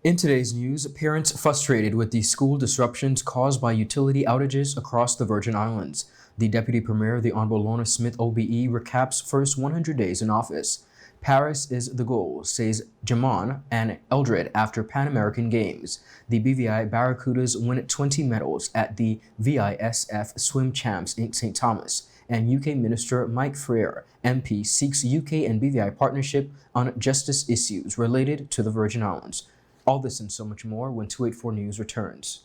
In today's news, parents frustrated with the school disruptions caused by utility outages across the Virgin Islands. The Deputy Premier, the Honorable Lorna Smith OBE, recaps first 100 days in office. Paris is the goal, says DJIMON and ELDRED after Pan American Games. The BVI Barracudas win 20 medals at the VISF Swim Champs in St. Thomas. And UK Minister Mike Freer, MP, seeks UK and BVI partnership on justice issues related to the Virgin Islands. All this and so much more when 284 News returns.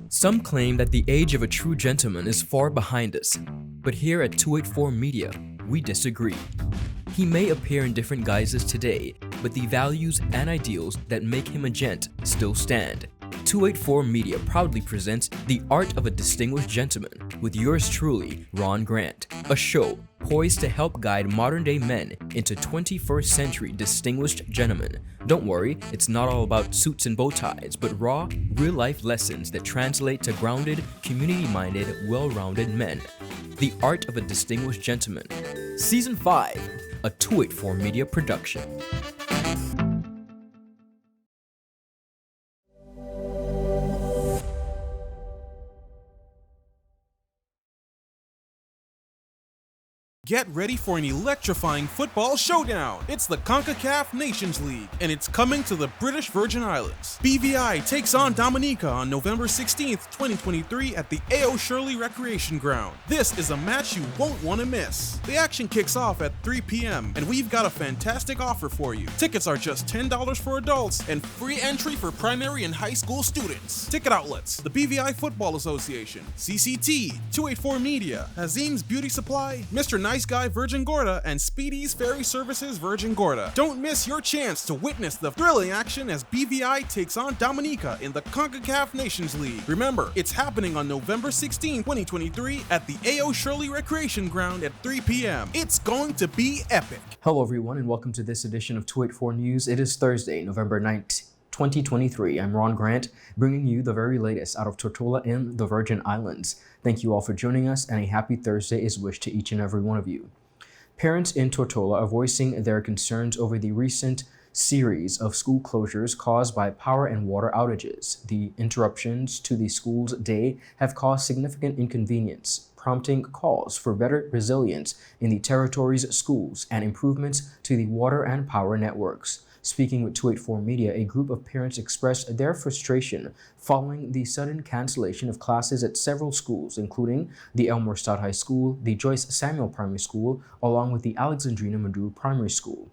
Some claim that the age of a true gentleman is far behind us, but here at 284 Media, we disagree. He may appear in different guises today, but the values and ideals that make him a gent still stand. 284 Media proudly presents The Art of a Distinguished Gentleman with yours truly, Ron Grant, a show poised to help guide modern-day men into 21st century distinguished gentlemen. Don't worry, it's not all about suits and bow ties, but raw, real-life lessons that translate to grounded, community-minded, well-rounded men. The Art of a Distinguished Gentleman, Season 5, a 284 Media production. Get ready for an electrifying football showdown. It's the CONCACAF Nations League, and it's coming to the British Virgin Islands. BVI takes on Dominica on November 16th, 2023 at the A.O. Shirley Recreation Ground. This is a match you won't want to miss. The action kicks off at 3 p.m., and we've got a fantastic offer for you. Tickets are just $10 for adults and free entry for primary and high school students. Ticket outlets: the BVI Football Association, CCT, 284 Media, Hazim's Beauty Supply, Mr. Nice Guy Virgin Gorda, and Speedy's Ferry Services Virgin Gorda. Don't miss your chance to witness the thrilling action as BVI takes on Dominica in the CONCACAF Nations League. Remember, it's happening on November 16, 2023 at the A.O. Shirley Recreation Ground at 3 p.m. It's going to be epic. Hello everyone and welcome to this edition of 284 News. It is Thursday, November 9th, 2023. I'm Ron Grant, bringing you the very latest out of Tortola in the Virgin Islands. Thank you all for joining us, and a happy Thursday is wished to each and every one of you. Parents in Tortola are voicing their concerns over the recent series of school closures caused by power and water outages. The interruptions to the school's day have caused significant inconvenience, prompting calls for better resilience in the territory's schools and improvements to the water and power networks. Speaking with 284 Media, a group of parents expressed their frustration following the sudden cancellation of classes at several schools, including the Elmore Stout High School, the Joyce Samuel Primary School, along with the Alexandrina Madru Primary School.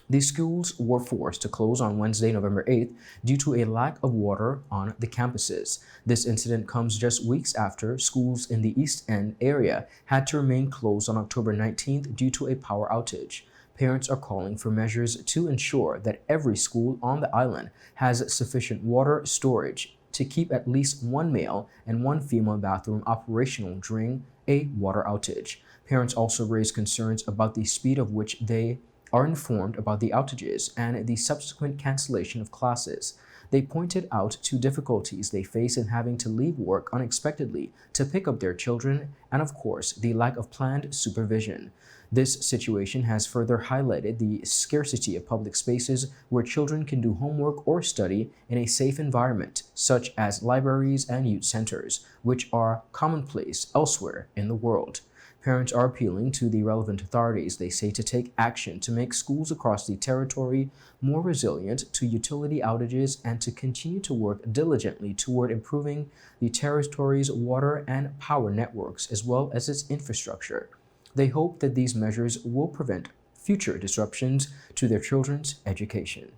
These schools were forced to close on Wednesday, November 8th, due to a lack of water on the campuses. This incident comes just weeks after schools in the East End area had to remain closed on October 19th due to a power outage. Parents are calling for measures to ensure that every school on the island has sufficient water storage to keep at least one male and one female bathroom operational during a water outage. Parents also raised concerns about the speed of which they are informed about the outages and the subsequent cancellation of classes. They pointed out to difficulties they face in having to leave work unexpectedly to pick up their children and, of course, the lack of planned supervision. This situation has further highlighted the scarcity of public spaces where children can do homework or study in a safe environment, such as libraries and youth centers, which are commonplace elsewhere in the world. Parents are appealing to the relevant authorities, they say, to take action to make schools across the territory more resilient to utility outages and to continue to work diligently toward improving the territory's water and power networks as well as its infrastructure. They hope that these measures will prevent future disruptions to their children's education.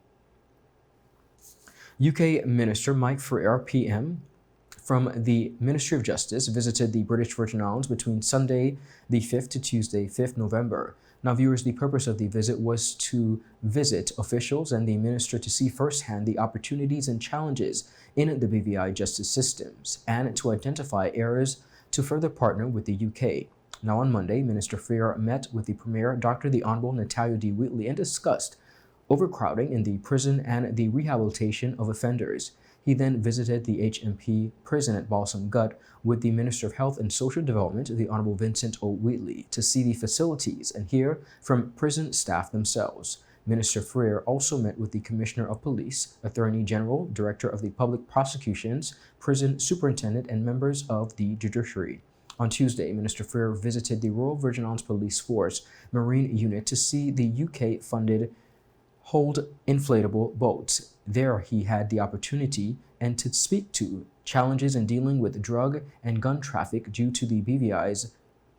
UK Minister Mike Freer, PM, from the Ministry of Justice visited the British Virgin Islands between Sunday the 5th to Tuesday 5th November. Now viewers, the purpose of the visit was to visit officials and the minister to see firsthand the opportunities and challenges in the BVI justice systems and to identify areas to further partner with the UK. Now on Monday, Minister Freer met with the Premier, Dr. the Honorable Natalia D. Wheatley, and discussed overcrowding in the prison and the rehabilitation of offenders. He then visited the HMP prison at Balsam Gut with the Minister of Health and Social Development, the Honorable Vincent O. Wheatley, to see the facilities and hear from prison staff themselves. Minister Freer also met with the Commissioner of Police, Attorney General, Director of the Public Prosecutions, Prison Superintendent, and members of the judiciary. On Tuesday, Minister Freer visited the Royal Virgin Islands Police Force Marine Unit to see the UK-funded HODGE inflatable boats. There he had the opportunity and to speak to challenges in dealing with drug and gun traffic due to the BVI's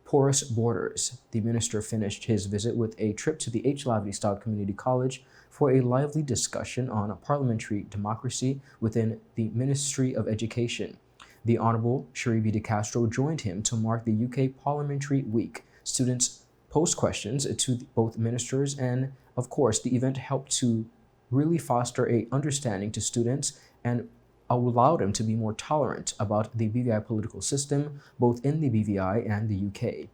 porous borders. The minister finished his visit with a trip to the H. Lavely Style Community College for a lively discussion on parliamentary democracy within the Ministry of Education. The Honourable Sharibi De Castro joined him to mark the UK Parliamentary Week. Students posed questions to both ministers, and of course the event helped to really foster a understanding to students and allowed them to be more tolerant about the BVI political system, both in the BVI and the UK.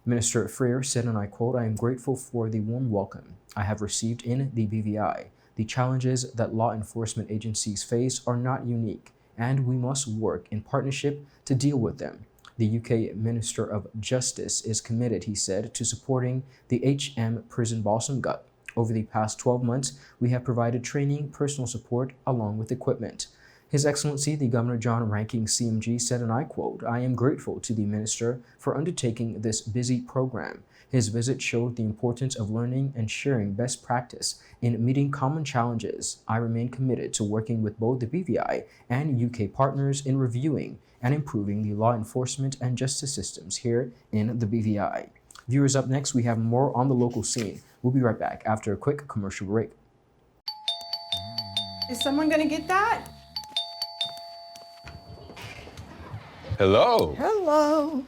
Minister Freer said, and I quote, "I am grateful for the warm welcome I have received in the BVI. The challenges that law enforcement agencies face are not unique, and we must work in partnership to deal with them. The UK Minister of Justice is committed," he said, "to supporting the HM Prison Balsam Gut. Over the past 12 months, we have provided training, personal support, along with equipment." His Excellency, the Governor John Ranking CMG said, and I quote, "I am grateful to the Minister for undertaking this busy program. His visit showed the importance of learning and sharing best practice in meeting common challenges. I remain committed to working with both the BVI and UK partners in reviewing and improving the law enforcement and justice systems here in the BVI." Viewers, up next, we have more on the local scene. We'll be right back after a quick commercial break. Is someone gonna get that? Hello. Hello.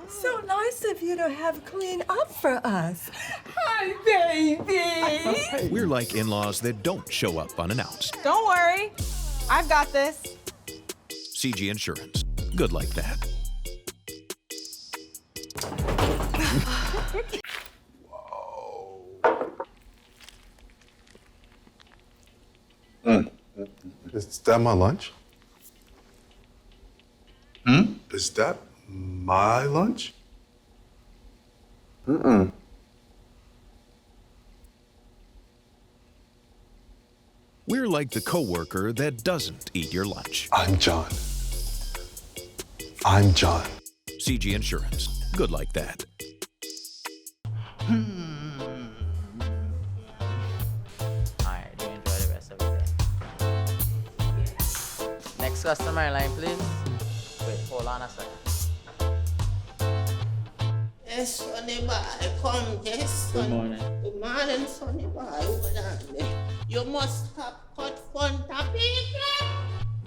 So nice of you to have cleaned up for us. Hi, baby. We're like in-laws that don't show up unannounced. Don't worry. I've got this. CG Insurance. Good like that. Is that my lunch? Is that my lunch? We're like the coworker that doesn't eat your lunch. I'm John. I'm John. CG Insurance. Good like that. Alright, do enjoy the rest of the day. Next customer line, please. Wait, hold on a second. Yes, Sonny boy, come, yes. Good morning. Good morning, Sonny boy. Hold on there. You must have cut fun topic.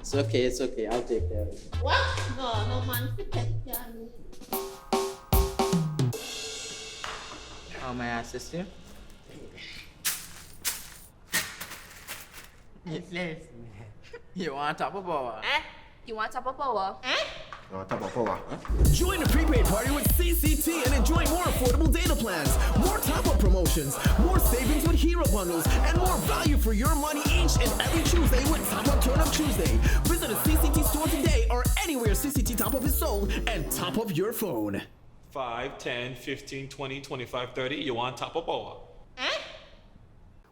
It's okay, I'll take care of it. What? No man to take care of me. How may I assist you? You want top of power? You want top of power? Join the prepaid party with CCT and enjoy more affordable data plans, more top-up promotions, more savings with hero bundles, and more value for your money each and every Tuesday with Top Up Turn Up Tuesday. Visit a CCT store today or anywhere CCT Top Up is sold and top up your phone. 5, 10, 15, 20, 25, 30. You want top of power?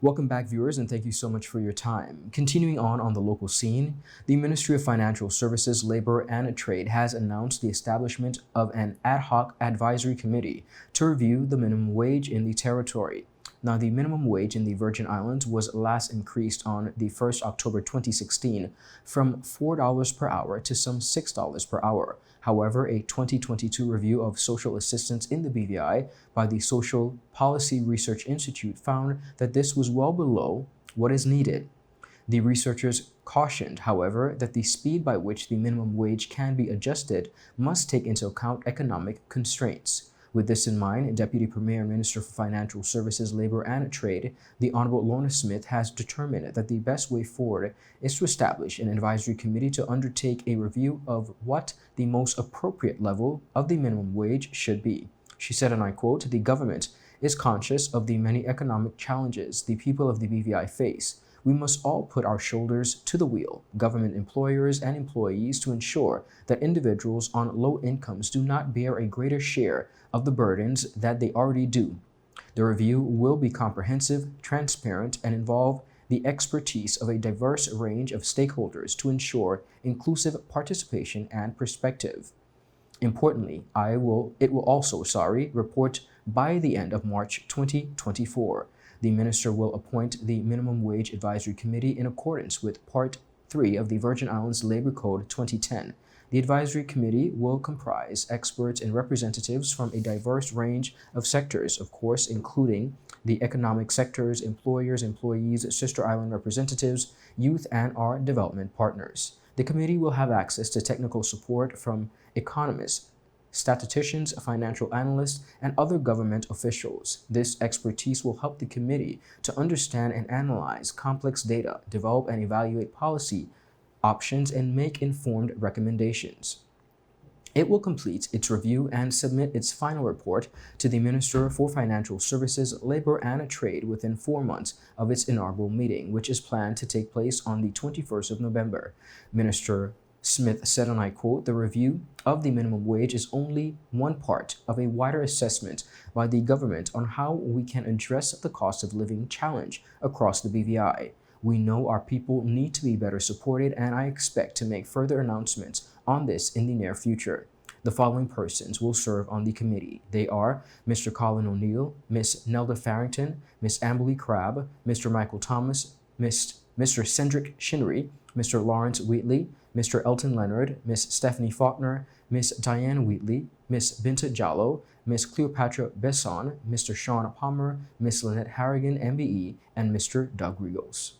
Welcome back, viewers, and thank you so much for your time. Continuing on the local scene, the Ministry of Financial Services, Labor and Trade has announced the establishment of an ad hoc advisory committee to review the minimum wage in the territory. Now, the minimum wage in the Virgin Islands was last increased on the 1st October 2016 from $4 per hour to some $6 per hour. However, a 2022 review of social assistance in the BVI by the Social Policy Research Institute found that this was well below what is needed. The researchers cautioned, however, that the speed by which the minimum wage can be adjusted must take into account economic constraints. With this in mind, Deputy Premier Minister for Financial Services, Labor and Trade, the Honourable Lorna Smith, has determined that the best way forward is to establish an advisory committee to undertake a review of what the most appropriate level of the minimum wage should be. She said, and I quote, "The government is conscious of the many economic challenges the people of the BVI face. We must all put our shoulders to the wheel, government employers and employees, to ensure that individuals on low incomes do not bear a greater share of the burdens that they already do. The review will be comprehensive, transparent, and involve the expertise of a diverse range of stakeholders to ensure inclusive participation and perspective. Importantly, it will also report by the end of March 2024. The minister will appoint the Minimum Wage Advisory Committee in accordance with Part 3 of the Virgin Islands Labor Code 2010. The advisory committee will comprise experts and representatives from a diverse range of sectors, of course, including the economic sectors, employers, employees, sister island representatives, youth, and our development partners. The committee will have access to technical support from economists, statisticians, financial analysts, and other government officials. This expertise will help the committee to understand and analyze complex data, develop and evaluate policy options, and make informed recommendations. It will complete its review and submit its final report to the Minister for Financial Services, Labor and Trade within 4 months of its inaugural meeting, which is planned to take place on the 21st of November. Minister Smith said, and I quote, "The review of the minimum wage is only one part of a wider assessment by the government on how we can address the cost of living challenge across the BVI. We know our people need to be better supported, and I expect to make further announcements on this in the near future." The following persons will serve on the committee. They are Mr. Colin O'Neill, Ms. Nelda Farrington, Ms. Amberly Crabb, Mr. Michael Thomas, Mr. Cedric Shinnery, Mr. Lawrence Wheatley, Mr. Elton Leonard, Ms. Stephanie Faulkner, Ms. Diane Wheatley, Ms. Binta Jallo, Ms. Cleopatra Besson, Mr. Sean Palmer, Ms. Lynette Harrigan, MBE, and Mr. Doug Rios.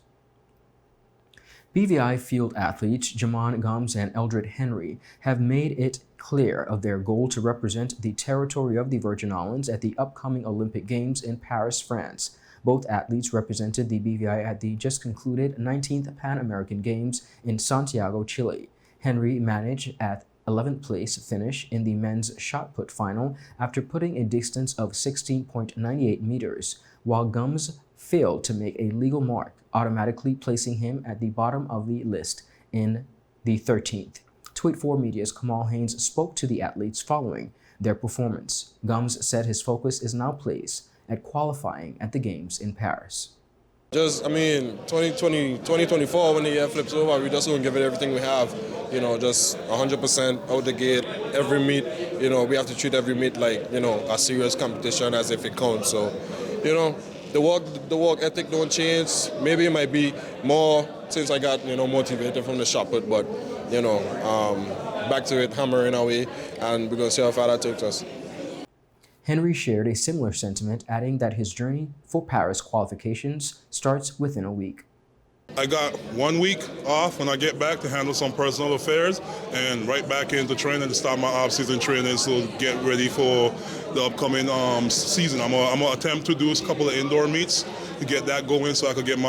BVI field athletes Jamon Gums and Eldred Henry have made it clear of their goal to represent the territory of the Virgin Islands at the upcoming Olympic Games in Paris, France. Both athletes represented the BVI at the just concluded 19th Pan American Games in Santiago, Chile. Henry managed at 11th place finish in the men's shot put final after putting a distance of 16.98 meters, while Gums failed to make a legal mark, automatically placing him at the bottom of the list in the 13th. Tweet 4 Media's Kamal Haynes spoke to the athletes following their performance. Gums said his focus is now placed at qualifying at the Games in Paris. 2024, when the year flips over, we just going to give it everything we have. Just 100% out the gate, every meet. We have to treat every meet like, a serious competition as if it counts. So, the work ethic don't change. Maybe it might be more since I got, motivated from the shot put, but, back to it, hammering away, and we're going to see how far that takes us. Henry shared a similar sentiment, adding that his journey for Paris qualifications starts within a week. I got 1 week off when I get back to handle some personal affairs and right back into training to start my off-season training, so get ready for the upcoming season. I'm gonna attempt to do a couple of indoor meets to get that going so I could get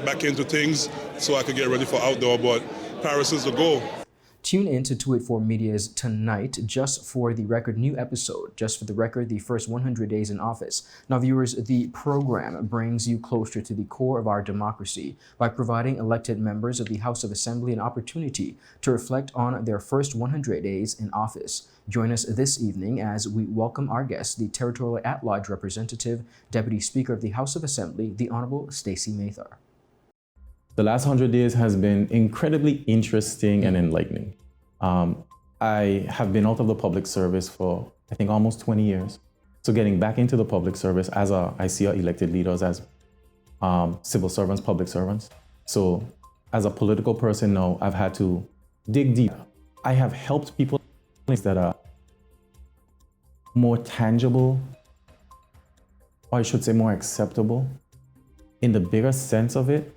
back into things so I could get ready for outdoor, but Paris is the goal. Tune in to 284 Media's Tonight Just for the Record new episode, Just for the Record, the first 100 days in office. Now, viewers, the program brings you closer to the core of our democracy by providing elected members of the House of Assembly an opportunity to reflect on their first 100 days in office. Join us this evening as we welcome our guest, the Territorial At-Large Representative, Deputy Speaker of the House of Assembly, the Honorable Stacey Mathar. The last 100 days has been incredibly interesting and enlightening. I have been out of the public service for, I think, almost 20 years. So getting back into the public service I see our elected leaders as civil servants, public servants. So as a political person now, I've had to dig deep. I have helped people that are more tangible, or I should say more acceptable, in the bigger sense of it.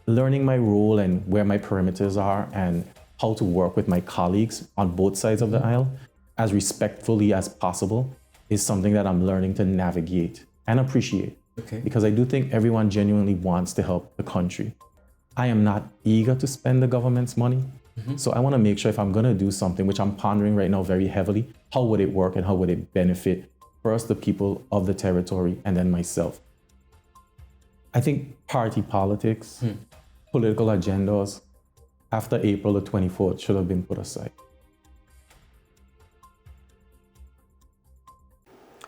Learning my role and where my perimeters are and how to work with my colleagues on both sides of the aisle as respectfully as possible is something that I'm learning to navigate and appreciate. Okay. Because I do think everyone genuinely wants to help the country. I am not eager to spend the government's money. So I want to make sure if I'm going to do something, which I'm pondering right now very heavily, how would it work and how would it benefit first the people of the territory and then myself. I think party politics, political agendas after April the 24th should have been put aside.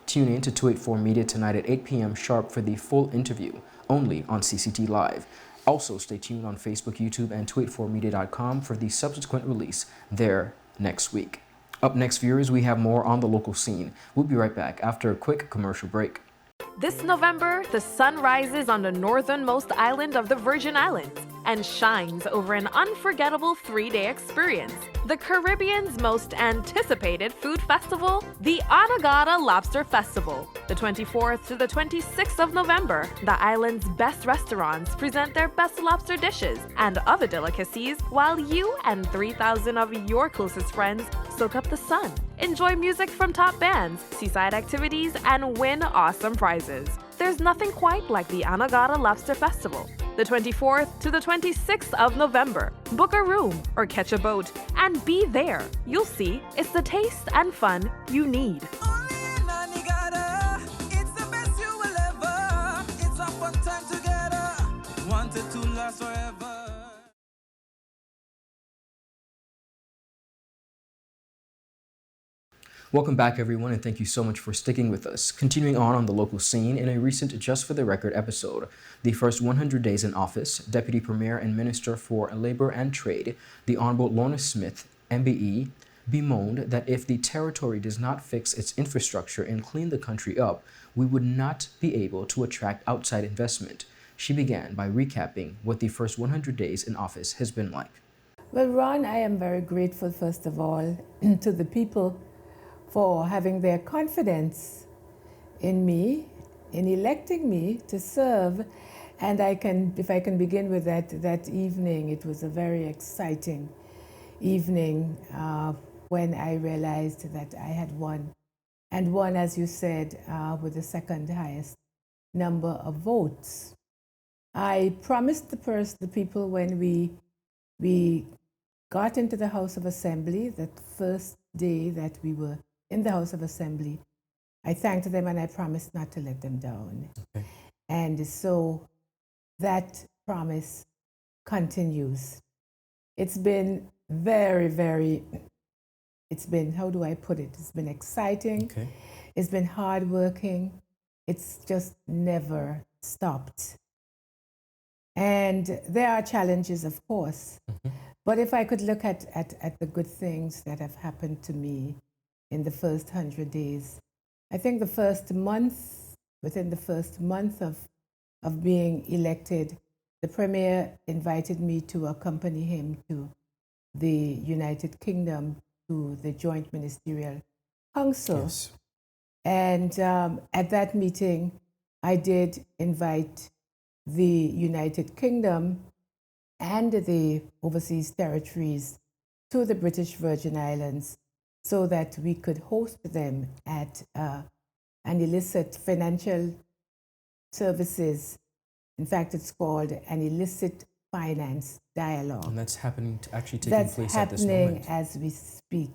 Tune in to 284 Media tonight at 8 p.m. sharp for the full interview, only on CCT Live. Also, stay tuned on Facebook, YouTube, and 284media.com for the subsequent release there next week. Up next, viewers, we have more on the local scene. We'll be right back after a quick commercial break. This November, the sun rises on the northernmost island of the Virgin Islands and shines over an unforgettable 3-day experience. The Caribbean's most anticipated food festival, the Anegada Lobster Festival. The 24th to the 26th of November, the island's best restaurants present their best lobster dishes and other delicacies while you and 3,000 of your closest friends soak up the sun. Enjoy music from top bands, seaside activities, and win awesome prizes. There's nothing quite like the Anegada Lobster Festival. The 24th to the 26th of November. Book a room or catch a boat and be there. You'll see, it's the taste and fun you need. Welcome back, everyone, and thank you so much for sticking with us. Continuing on the local scene, in a recent Just for the Record episode, the first 100 days in office, Deputy Premier and Minister for Labor and Trade, the Honorable Lorna Smith, MBE, bemoaned that if the territory does not fix its infrastructure and clean the country up, we would not be able to attract outside investment. She began by recapping what the first 100 days in office has been like. Well, Ron, I am very grateful, first of all, to the people for having their confidence in me, in electing me to serve. And if I can begin with that evening, it was a very exciting evening when I realized that I had won. And won, as you said, with the second highest number of votes. I promised the people when we got into the House of Assembly, that first day that we were in the House of Assembly, I thanked them and I promised not to let them down. Okay. And so that promise continues. It's been it's been, how do I put it? It's been exciting. Okay. It's been hardworking. It's just never stopped. And there are challenges, of course. Mm-hmm. But if I could look at the good things that have happened to me in the first 100 days, I think within the first month of being elected, the Premier invited me to accompany him to the United Kingdom, to the Joint Ministerial Council. Yes. And at that meeting, I did invite the United Kingdom and the overseas territories to the British Virgin Islands so that we could host them at an illicit financial services. In fact, it's called an illicit finance dialogue. And that's happening to actually taking place at this moment. That's happening as we speak.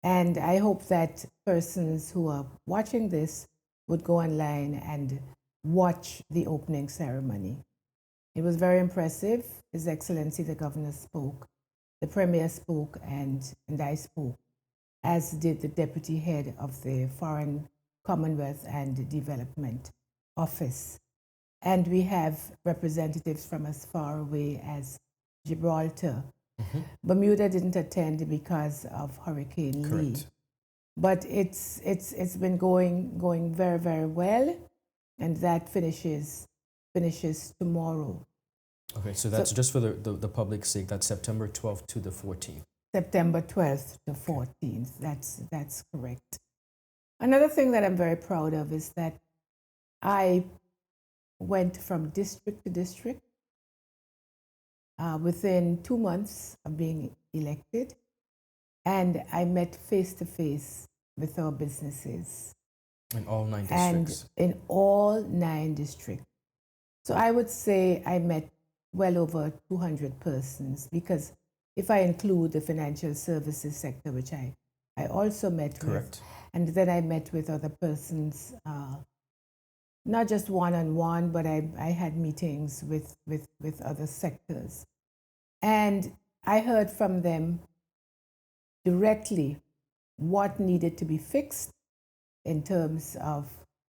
And I hope that persons who are watching this would go online and watch the opening ceremony. It was very impressive. His Excellency the Governor spoke, the Premier spoke, and I spoke, as did the Deputy Head of the Foreign Commonwealth and Development Office. And we have representatives from as far away as Gibraltar. Mm-hmm. Bermuda didn't attend because of Hurricane Lee. But it's been going very, very well, and that finishes tomorrow. Okay, so that's just for the public's sake. That's September 12th to the 14th. September 12th to 14th. That's correct. Another thing that I'm very proud of is that I went from district to district within 2 months of being elected, and I met face to face with our businesses. In all 9 districts? And in all 9 districts. So I would say I met well over 200 persons, because if I include the financial services sector, which I also met with, and then I met with other persons not just one-on-one, but I had meetings with other sectors. And I heard from them directly what needed to be fixed in terms of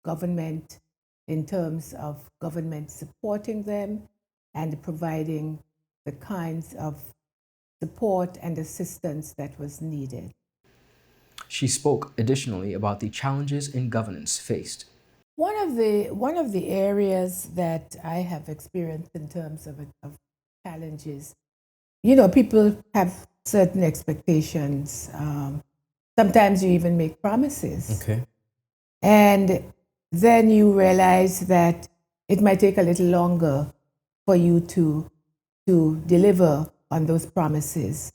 government, in terms of government supporting them and providing the kinds of support and assistance that was needed. She spoke additionally about the challenges in governance faced. One of the areas that I have experienced in terms of challenges, you know, people have certain expectations. Sometimes you even make promises. Okay. And then you realize that it might take a little longer for you to deliver on those promises,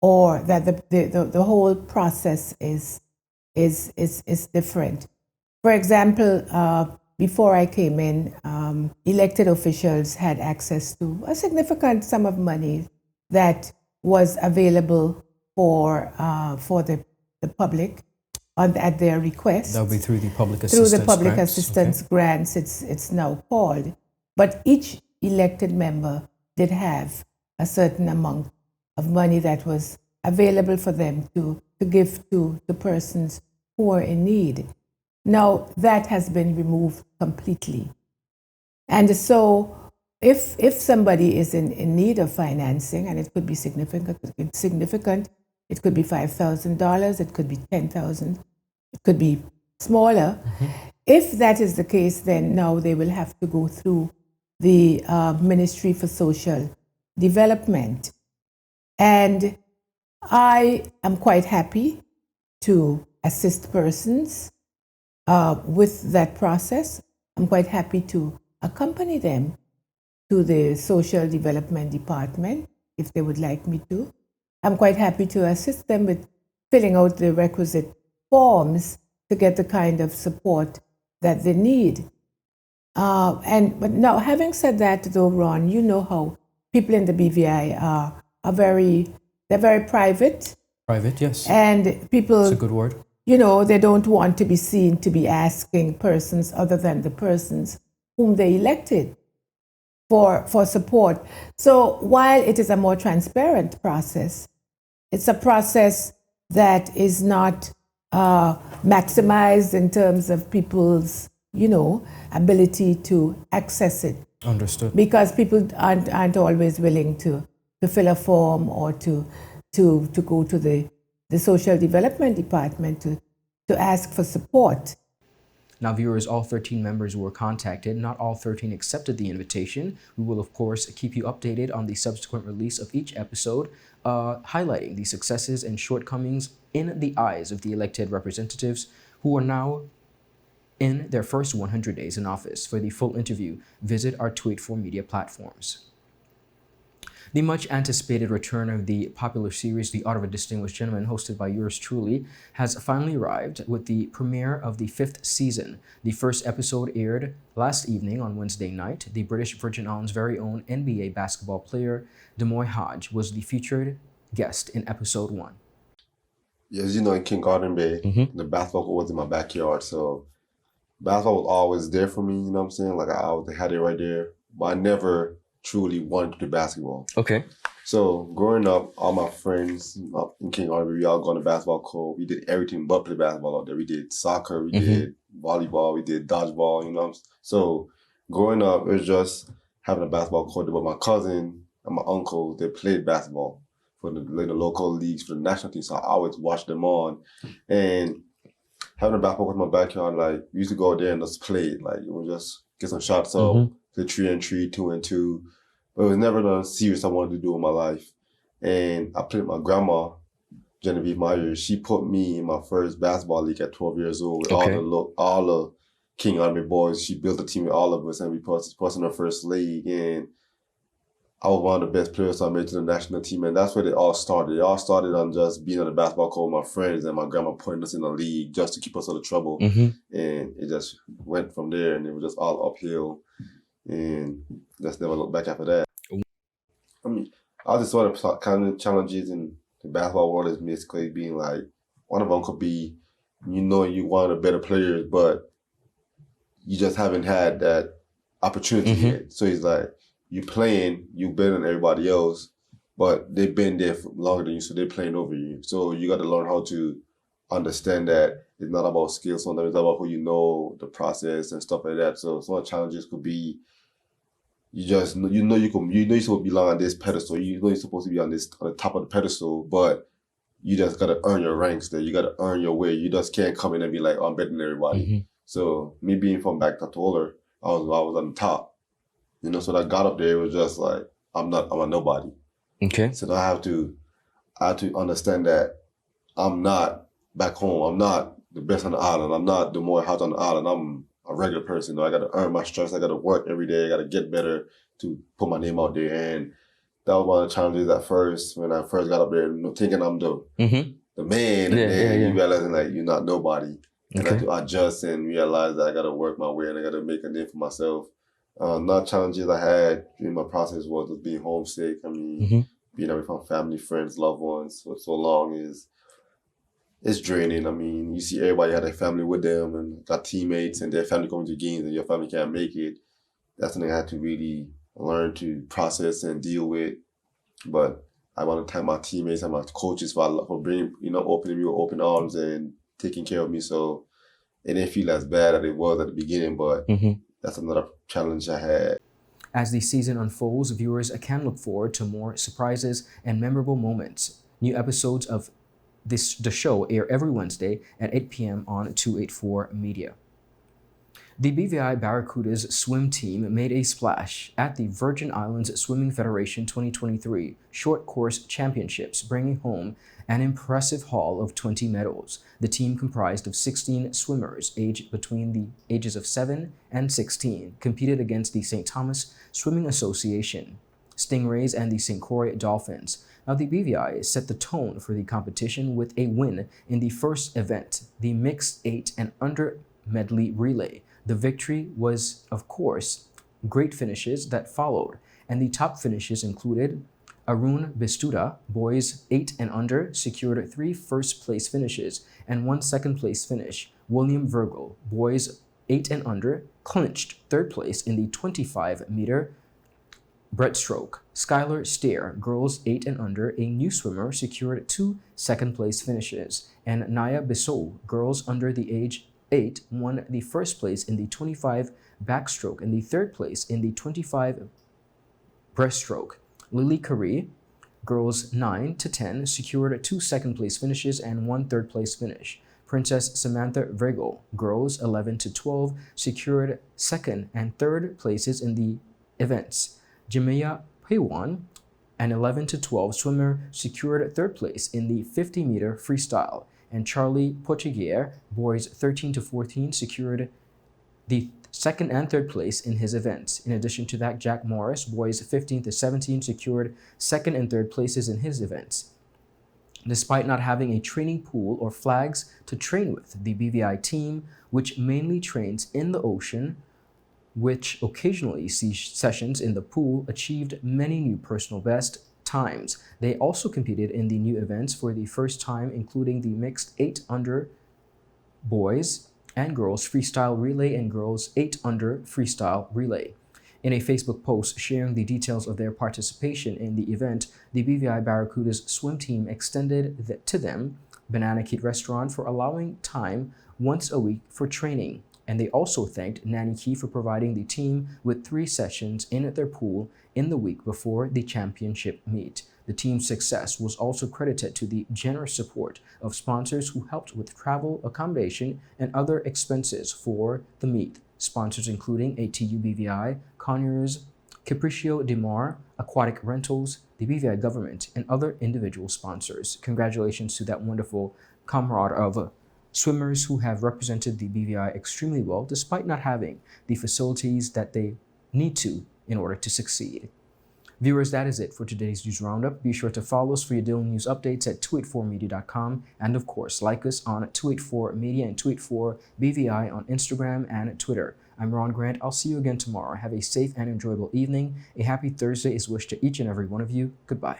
or that the whole process is different. For example, before I came in, elected officials had access to a significant sum of money that was available for the public at their request. That would be through the public assistance Through the public grants. assistance grants, it's now called. But each elected member did have a certain amount of money that was available for them to give to the persons who are in need. Now, that has been removed completely. And so if somebody is in need of financing, and it could be significant, it could be $5,000, it could be $10,000, it could be smaller. If that is the case, then now they will have to go through the Ministry for Social Development. And I am quite happy to assist persons with that process. I'm quite happy to accompany them to the Social Development Department if they would like me to. I'm quite happy to assist them with filling out the requisite forms to get the kind of support that they need. But now, having said that, though, Ron, you know how people in the BVI are very private. Private, yes. And people, that's a good word. You know, they don't want to be seen to be asking persons other than the persons whom they elected for support. So while it is a more transparent process, it's a process that is not maximized in terms of people's, you know, ability to access it. Understood. Because people aren't always willing to fill a form or to go to the Social Development Department to ask for support. Now, viewers, all 13 members were contacted. Not all 13 accepted the invitation. We will, of course, keep you updated on the subsequent release of each episode, highlighting the successes and shortcomings in the eyes of the elected representatives who are now in their first 100 days in office. For the full interview, visit our Tweet4 media platforms. The much anticipated return of the popular series, The Art of a Distinguished Gentleman, hosted by yours truly, has finally arrived with the premiere of the 5th season. The first episode aired last evening on Wednesday night. The British Virgin Islands' very own NBA basketball player, HODGE, was the featured guest in episode 1. As you know, in King Garden Bay, the basketball court was in my backyard, so basketball was always there for me, you know what I'm saying? Like, I always had it right there, but I never truly wanted to do basketball. Okay. So growing up, all my friends in King Garden Bay, we all go on the basketball court. We did everything but play basketball out there. We did soccer, we did volleyball, we did dodgeball, you know what I'm saying? So growing up, it was just having a basketball court. But my cousin and my uncle, they played basketball for the local leagues, for the national team. So I always watched them on. And having a basketball court in my backyard, like, we used to go out there and just play it. Like, it was just get some shots up, the 3-on-3, 2-on-2. But it was never the serious I wanted to do in my life. And I played with my grandma, Genevieve Myers. She put me in my first basketball league at 12 years old with all the King Army boys. She built a team with all of us, and we put us in our first league. And I was one of the best players, so I made it to the national team. And that's where it all started. It all started on just being on the basketball court with my friends and my grandma putting us in the league just to keep us out of trouble. And it just went from there, and it was just all uphill. And just never looked back after that. I mean, I just sort of kind of challenges in the basketball world is basically being like, one of them could be, you know, you one of the better players, but you just haven't had that opportunity yet. So he's like, you playing, you better than everybody else, but they've been there for longer than you, so they're playing over you. So you got to learn how to understand that it's not about skill, sometimes it's about who you know, the process and stuff like that. So some of the challenges could be you're supposed to belong on this pedestal. You know you're supposed to be on the top of the pedestal, but you just gotta earn your ranks there. You gotta earn your way. You just can't come in and be like, oh, I'm better than everybody. So me being from back to taller, I was on the top. You know, so that I got up there, it was just like I'm a nobody. Okay. So I have to understand that I'm not back home. I'm not the best on the island. I'm not the more hot on the island. I'm a regular person. I got to earn my stripes. I got to work every day. I got to get better to put my name out there. And that was one of the challenges at first when I first got up there, thinking I'm the man. And then you realizing like you're not nobody. And I had to adjust and realize that I got to work my way and I got to make a name for myself. Not challenges I had during my process was just being homesick. I mean, being away from family, friends, loved ones for so long it's draining. I mean, you see everybody had their family with them and got teammates and their family coming to games and your family can't make it. That's something I had to really learn to process and deal with. But I want to thank my teammates and my coaches for bringing, opening me with open arms and taking care of me. So it didn't feel as bad as it was at the beginning, but that's another challenge I had. As the season unfolds, viewers can look forward to more surprises and memorable moments. New episodes of the show air every Wednesday at 8 p.m. on 284 Media. The BVI Barracudas swim team made a splash at the Virgin Islands Swimming Federation 2023 Short Course Championships, bringing home an impressive haul of 20 medals. The team, comprised of 16 swimmers aged between the ages of 7 and 16, competed against the St. Thomas Swimming Association, Stingrays, and the St. Croix Dolphins. Now, the BVI set the tone for the competition with a win in the first event, the mixed 8 and under medley relay. The victory was, of course, great finishes that followed, and the top finishes included Arun Bistuda, boys 8 and under, secured 3 first-place finishes and 1 second-place finish. William Virgil, boys 8 and under, clinched 3rd place in the 25-meter breaststroke. Skylar Stair, girls 8 and under, a new swimmer, secured 2 second-place finishes, and Naya Bissou, girls under the age 8, won the 1st place in the 25 backstroke and the 3rd place in the 25 breaststroke. Lily Curry, girls 9 to 10, secured 2 second-place finishes and 1 third-place finish. Princess Samantha Virgil, girls 11 to 12, secured 2nd and 3rd places in the events. Jamia Paywan, an 11 to 12 swimmer, secured 3rd place in the 50-meter freestyle, and Charlie Pochegier, boys 13 to 14, secured the 2nd and 3rd place in his events. In addition to that, Jack Morris, boys 15 to 17, secured 2nd and 3rd places in his events. Despite not having a training pool or flags to train with, the BVI team, which mainly trains in the ocean, which occasionally sees sessions in the pool, achieved many new personal best times. They also competed in the new events for the first time, including the mixed 8 under boys and girls freestyle relay and girls 8 under freestyle relay. In a Facebook post sharing the details of their participation in the event, the BVI Barracudas swim team extended to them Banana Kid Restaurant for allowing time once a week for training. And they also thanked Nanny Key for providing the team with 3 sessions in their pool in the week before the championship meet. The team's success was also credited to the generous support of sponsors who helped with travel, accommodation, and other expenses for the meet. Sponsors including ATU BVI, Conyers, Capriccio de Mar, Aquatic Rentals, the BVI government, and other individual sponsors. Congratulations to that wonderful comrade of swimmers who have represented the BVI extremely well, despite not having the facilities that they need to in order to succeed. Viewers, that is it for today's news roundup. Be sure to follow us for your daily news updates at 284media.com, and of course, like us on 284media and 284BVI on Instagram and Twitter. I'm Ron Grant. I'll see you again tomorrow. Have a safe and enjoyable evening. A happy Thursday is wished to each and every one of you. Goodbye.